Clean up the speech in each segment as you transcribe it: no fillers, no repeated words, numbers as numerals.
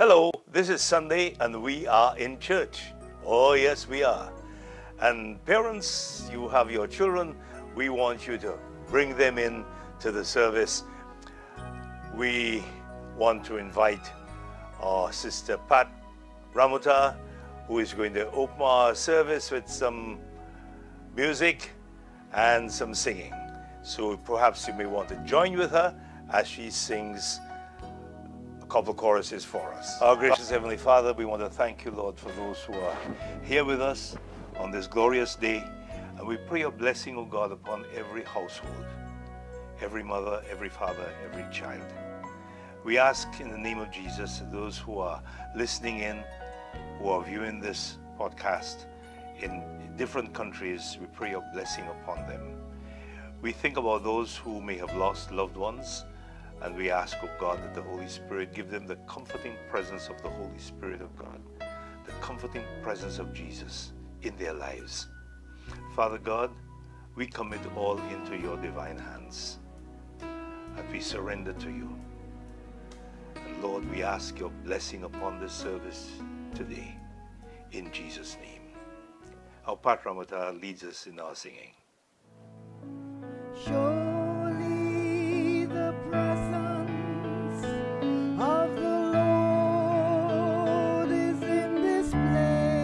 Hello, this is Sunday and we are in church. Oh yes, we are. And parents, you have your children, we want you to bring them in to the service. We want to invite our sister Pat Ramota, who is going to open our service with some music and some singing. So perhaps you may want to join with her as she sings a couple choruses for us. Our gracious Heavenly Father, we want to thank you, Lord, for those who are here with us on this glorious day. And we pray your blessing, O God, upon every household, every mother, every father, every child. We ask in the name of Jesus, those who are listening in, who are viewing this podcast in different countries, we pray your blessing upon them. We think about those who may have lost loved ones, and we ask, O God, that the Holy Spirit give them the comforting presence of the Holy Spirit of God, the comforting presence of Jesus in their lives. Father God, we commit all into your divine hands, and we surrender to you. And Lord, we ask your blessing upon this service today, in Jesus' name. Our Pat Ramota leads us in our singing. Surely the presence of the Lord is in this place.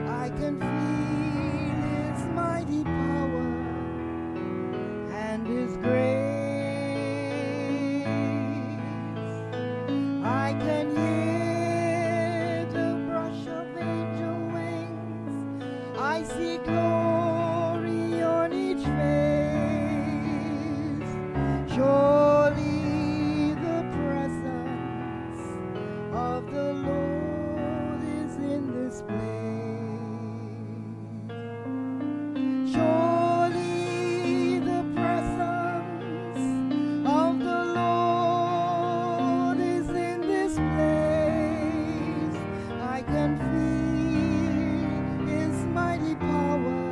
I can feel his mighty power and his grace. I can hear the brush of angel wings. I see glory on each face. Surely the presence of the Lord is in this place. Surely the presence of the Lord is in this place. I can feel his mighty power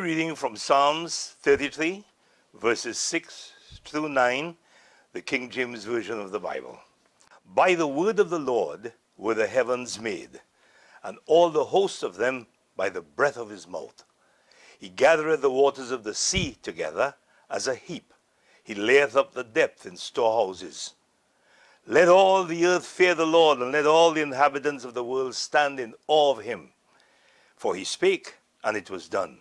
reading from Psalms 33, verses 6 through 9, the King James Version of the Bible. By the word of the Lord were the heavens made, and all the host of them by the breath of his mouth. He gathereth the waters of the sea together as a heap. He layeth up the depth in storehouses. Let all the earth fear the Lord, and let all the inhabitants of the world stand in awe of him. For he spake, and it was done.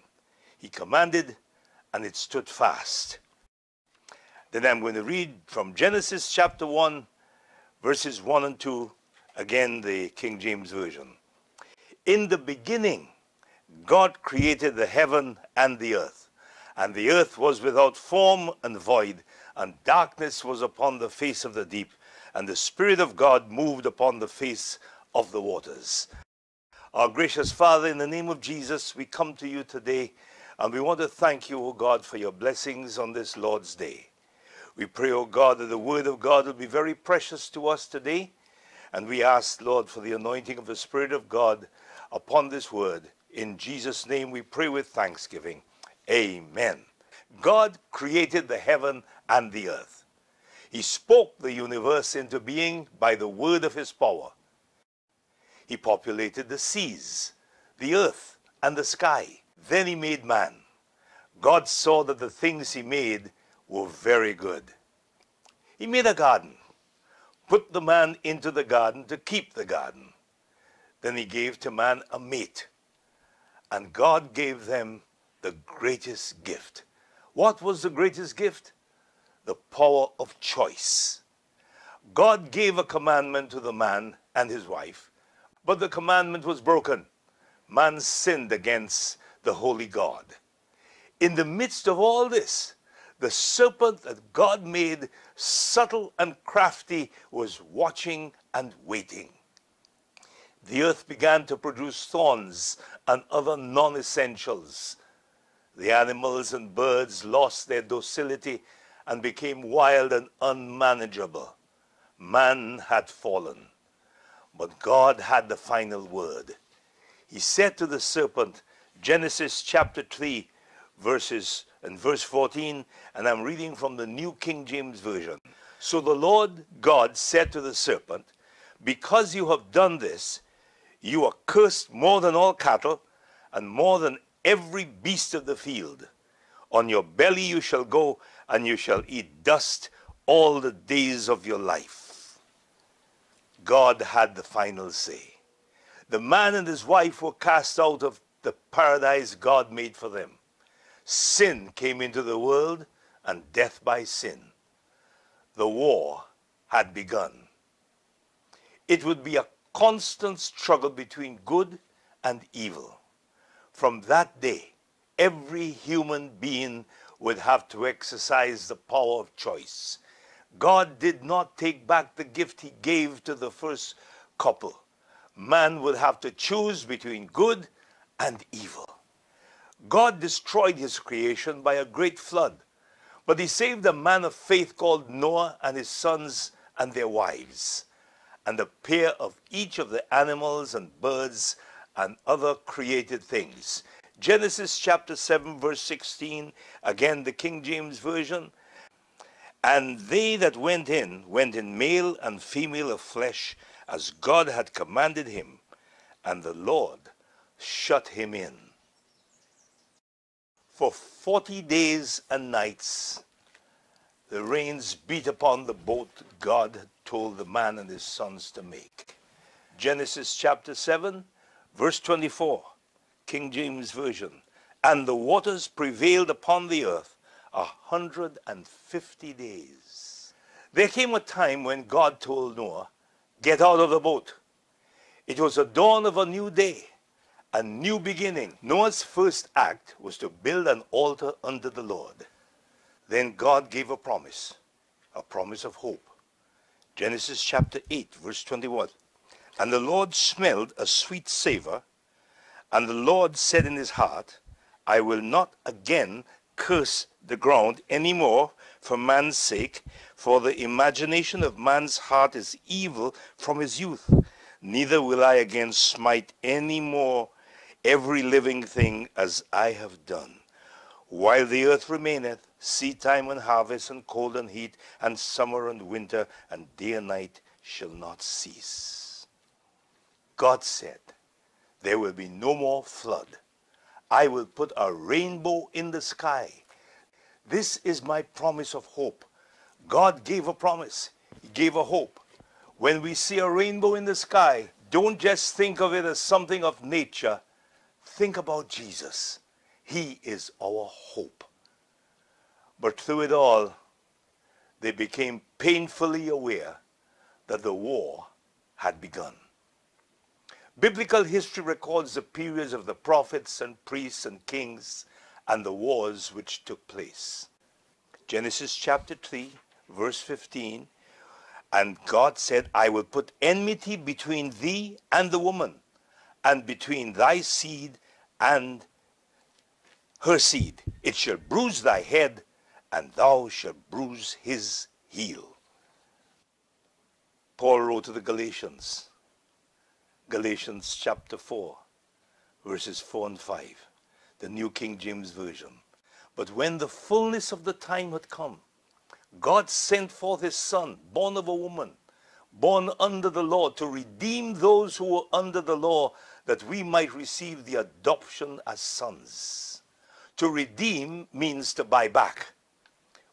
He commanded, and it stood fast. Then I'm going to read from Genesis chapter 1, verses 1 and 2, again the King James Version. In the beginning, God created the heaven and the earth was without form and void, and darkness was upon the face of the deep, and the Spirit of God moved upon the face of the waters. Our gracious Father, in the name of Jesus, we come to you today, and we want to thank you, O God, for your blessings on this Lord's Day. We pray, O God, that the word of God will be very precious to us today, and we ask, Lord, for the anointing of the Spirit of God upon this word. In Jesus' name we pray with thanksgiving. Amen. God created the heaven and the earth. He spoke the universe into being by the word of his power. He populated the seas, the earth, and the sky. Then he made man. God saw that the things he made were very good. He made a garden, put the man into the garden to keep the garden. Then he gave to man a mate, and God gave them the greatest gift. What was the greatest gift? The power of choice. God gave a commandment to the man and his wife, but the commandment was broken. Man sinned against the holy God. In the midst of all this, the serpent that God made subtle and crafty was watching and waiting. The earth began to produce thorns and other non-essentials. The animals and birds lost their docility and became wild and unmanageable. Man had fallen. But God had the final word. He said to the serpent, Genesis chapter 3, verse 14, and I'm reading from the New King James Version. So the Lord God said to the serpent, because you have done this, you are cursed more than all cattle, and more than every beast of the field. On your belly you shall go, and you shall eat dust all the days of your life. God had the final say. The man and his wife were cast out of the paradise God made for them. Sin came into the world, and death by sin. The war had begun. It would be a constant struggle between good and evil. From that day, every human being would have to exercise the power of choice. God did not take back the gift he gave to the first couple. Man would have to choose between good and evil. God destroyed his creation by a great flood, but he saved a man of faith called Noah and his sons and their wives, and a pair of each of the animals and birds and other created things. Genesis chapter 7, verse 16, again the King James Version. And they that went in male and female of flesh, as God had commanded him, and the Lord shut him in. For 40 days and nights, the rains beat upon the boat God had told the man and his sons to make. Genesis chapter 7, verse 24, King James Version. And the waters prevailed upon the earth 150 days. There came a time when God told Noah, get out of the boat. It was the dawn of a new day, a new beginning. Noah's first act was to build an altar unto the Lord. Then God gave a promise of hope. Genesis chapter 8, verse 21. And the Lord smelled a sweet savor, and the Lord said in his heart, I will not again curse the ground any more for man's sake, for the imagination of man's heart is evil from his youth. Neither will I again smite any more every living thing as I have done. While the earth remaineth, seed time and harvest, and cold and heat, and summer and winter, and day and night shall not cease. God said, there will be no more flood. I will put a rainbow in the sky. This is my promise of hope. God gave a promise. He gave a hope. When we see a rainbow in the sky, don't just think of it as something of nature. Think about Jesus. He is our hope. But through it all, they became painfully aware that the war had begun. Biblical history records the periods of the prophets and priests and kings and the wars which took place. Genesis chapter 3, verse 15, and God said, I will put enmity between thee and the woman, and between thy seed and her seed. It shall bruise thy head, and thou shalt bruise his heel. Paul wrote to the Galatians, Galatians chapter 4, verses 4 and 5, the New King James Version. But when the fullness of the time had come, God sent forth his Son, born of a woman, born under the law, to redeem those who were under the law, that we might receive the adoption as sons. To redeem means to buy back.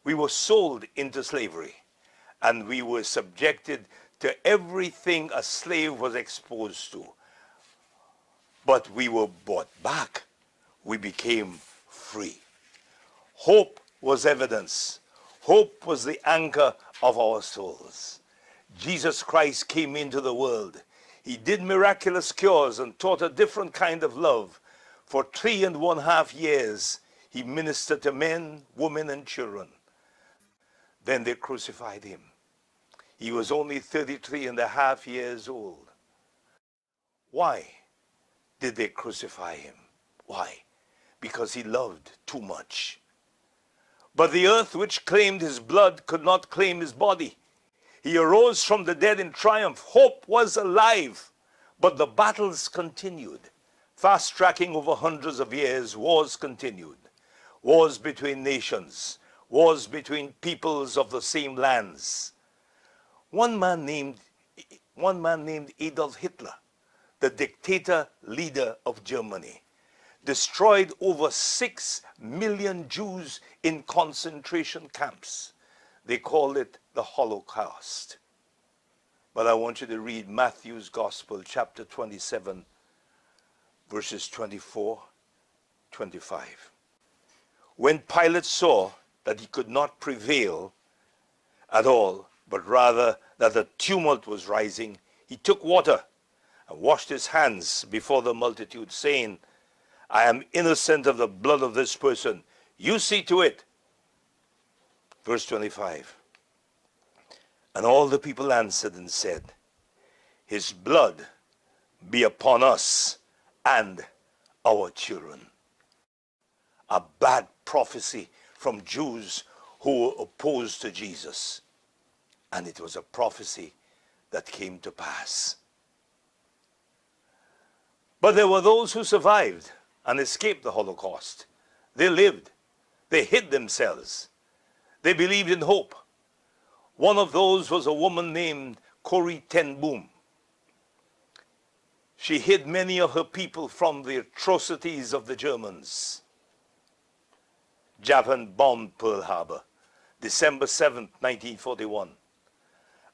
We were sold into slavery, and we were subjected to everything a slave was exposed to. But we were bought back. We became free. Hope was evidence. Hope was the anchor of our souls. Jesus Christ came into the world. He did miraculous cures and taught a different kind of love. For 3.5 years, he ministered to men, women, and children. Then they crucified him. He was only 33.5 years old. Why did they crucify him? Why? Because he loved too much. But the earth which claimed his blood could not claim his body. He arose from the dead in triumph. Hope was alive, but the battles continued. Fast-tracking over hundreds of years, wars continued. Wars between nations, wars between peoples of the same lands. One man named Adolf Hitler, the dictator leader of Germany, destroyed over 6 million Jews in concentration camps. They called it the Holocaust. But I want you to read Matthew's Gospel, chapter 27, verses 24, 25. When Pilate saw that he could not prevail at all, but rather that the tumult was rising, he took water and washed his hands before the multitude, saying, I am innocent of the blood of this person. You see to it. Verse 25. And all the people answered and said, his blood be upon us and our children. A bad prophecy from Jews who were opposed to Jesus. And it was a prophecy that came to pass. But there were those who survived and escaped the Holocaust. They lived. They hid themselves. They believed in hope. One of those was a woman named Corrie ten Boom. She hid many of her people from the atrocities of the Germans. Japan bombed Pearl Harbor, December 7th, 1941.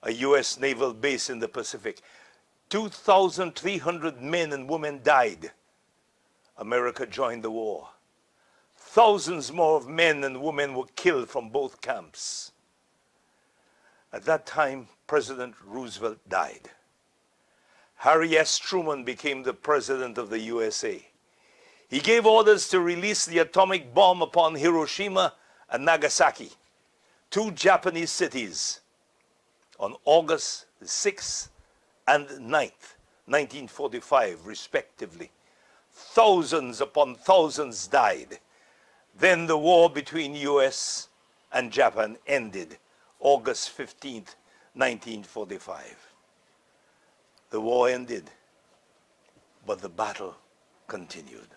A U.S. naval base in the Pacific. 2,300 men and women died. America joined the war. Thousands more of men and women were killed from both camps. At that time, President Roosevelt died. Harry S. Truman became the president of the USA. He gave orders to release the atomic bomb upon Hiroshima and Nagasaki, 2 Japanese cities, on August 6th and 9th, 1945, respectively. Thousands upon thousands died. Then the war between US and Japan ended, August 15th, 1945. The war ended, but the battle continued.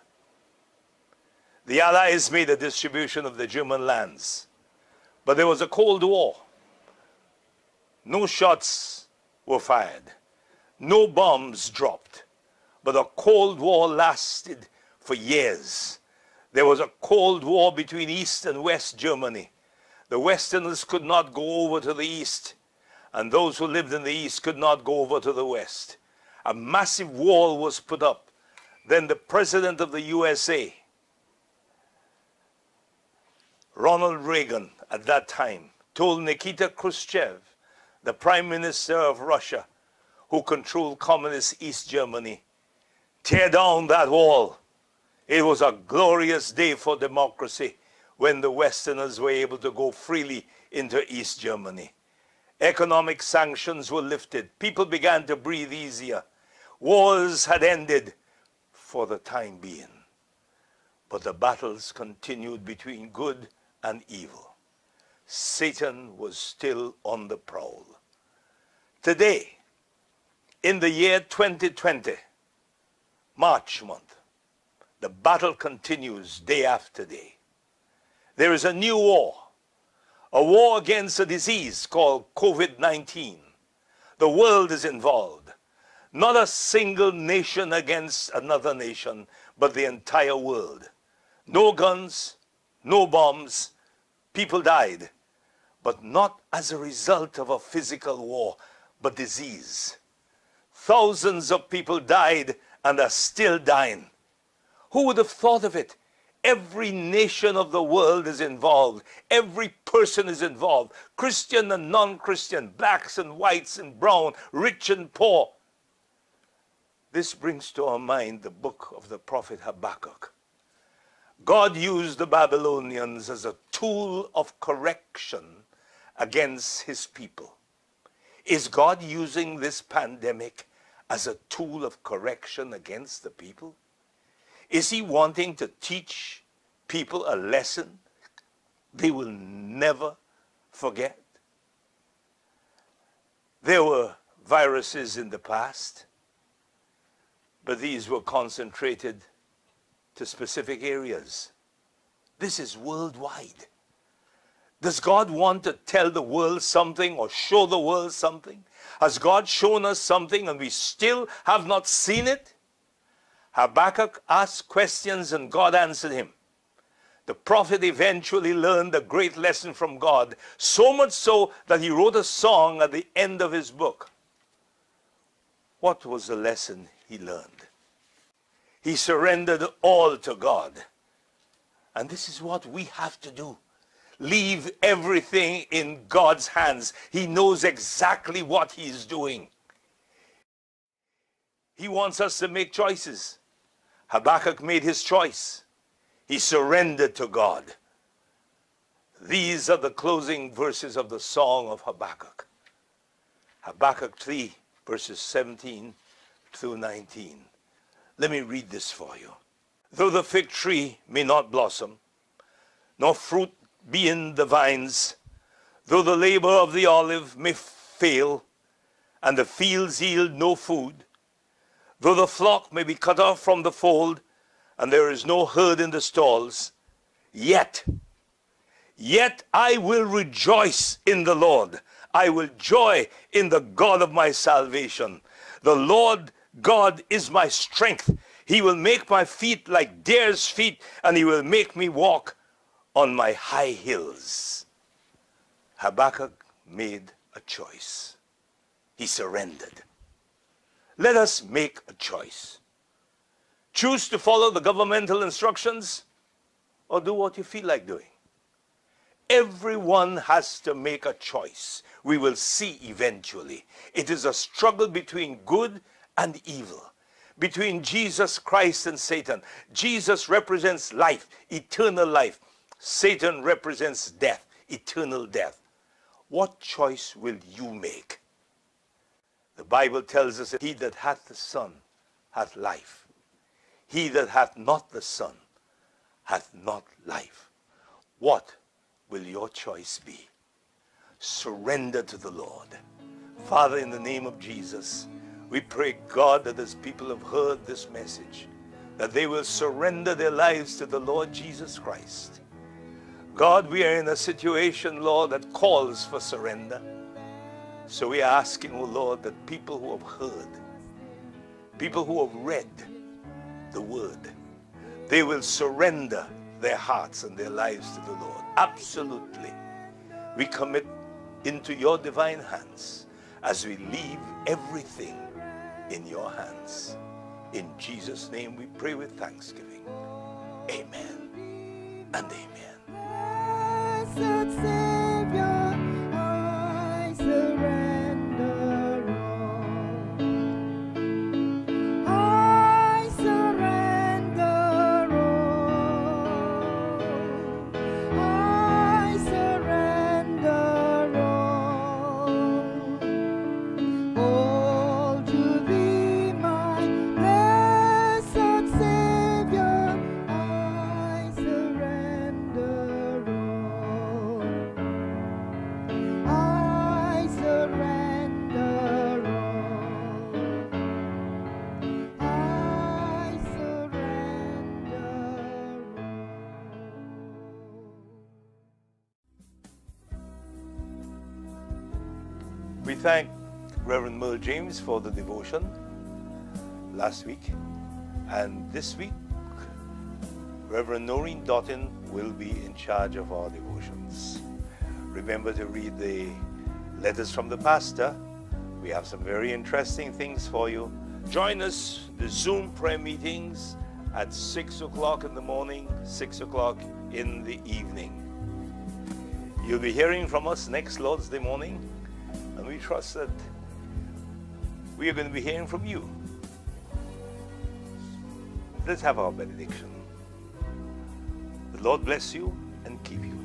The Allies made a distribution of the German lands. But there was a Cold War. No shots were fired. No bombs dropped. But the Cold War lasted for years. There was a Cold War between East and West Germany. The Westerners could not go over to the East, and those who lived in the East could not go over to the West. A massive wall was put up. Then the President of the USA, Ronald Reagan, at that time, told Nikita Khrushchev, the Prime Minister of Russia, who controlled communist East Germany, tear down that wall. It was a glorious day for democracy when the Westerners were able to go freely into East Germany. Economic sanctions were lifted. People began to breathe easier. Wars had ended for the time being. But the battles continued between good and evil. Satan was still on the prowl. Today, in the year 2020, March month, the battle continues day after day. There is a new war, a war against a disease called COVID-19. The world is involved. Not a single nation against another nation, but the entire world. No guns, no bombs. People died, but not as a result of a physical war, but disease. Thousands of people died and are still dying. Who would have thought of it? Every nation of the world is involved. Every person is involved. Christian and non-Christian, blacks and whites and brown, rich and poor. This brings to our mind the book of the prophet Habakkuk. God used the Babylonians as a tool of correction against his people. Is God using this pandemic as a tool of correction against the people? Is he wanting to teach people a lesson they will never forget? There were viruses in the past, but these were concentrated to specific areas. This is worldwide. Does God want to tell the world something or show the world something? Has God shown us something and we still have not seen it? Habakkuk asked questions and God answered him. The prophet eventually learned a great lesson from God, so much so that he wrote a song at the end of his book. What was the lesson he learned? He surrendered all to God. And this is what we have to do. Leave everything in God's hands. He knows exactly what he's doing. He wants us to make choices. Habakkuk made his choice. He surrendered to God. These are the closing verses of the song of Habakkuk. Habakkuk 3, verses 17 through 19. Let me read this for you. Though the fig tree may not blossom, nor fruit be in the vines, though the labor of the olive may fail, and the fields yield no food, though the flock may be cut off from the fold, and there is no herd in the stalls, yet I will rejoice in the Lord. I will joy in the God of my salvation. The Lord God is my strength. He will make my feet like deer's feet, and he will make me walk on my high hills. Habakkuk made a choice. He surrendered. Let us make a choice. Choose to follow the governmental instructions or do what you feel like doing. Everyone has to make a choice. We will see eventually. It is a struggle between good and evil, between Jesus Christ and Satan. Jesus represents life, eternal life. Satan represents death, eternal death. What choice will you make? The Bible tells us that he that hath the Son hath life. He that hath not the Son hath not life. What will your choice be? Surrender to the Lord. Father, in the name of Jesus, we pray, God, that as people have heard this message, that they will surrender their lives to the Lord Jesus Christ. God, we are in a situation, Lord, that calls for surrender. So we are asking, oh Lord, that people who have heard, people who have read the word, they will surrender their hearts and their lives to the Lord. Absolutely. We commit into your divine hands as we leave everything in your hands. In Jesus' name we pray with thanksgiving. Amen and amen. Blessed Savior, I surrender all. I surrender all. I surrender all to thee, my blessed Savior. I surrender all. I surrender all. I surrender all. We thank Reverend Julien James for the devotion last week. And this week, Reverend Noreen Doughton will be in charge of our devotions. Remember to read the letters from the pastor. We have some very interesting things for you. Join us, the Zoom prayer meetings at 6 o'clock in the morning, 6 o'clock in the evening. You'll be hearing from us next Lord's Day morning, and we trust that we are going to be hearing from you. Let's have our benediction. The Lord bless you and keep you.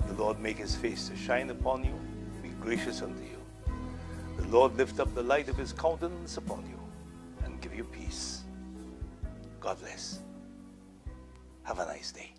The Lord make his face to shine upon you, be gracious unto you. The Lord lift up the light of his countenance upon you and give you peace. God bless. Have a nice day.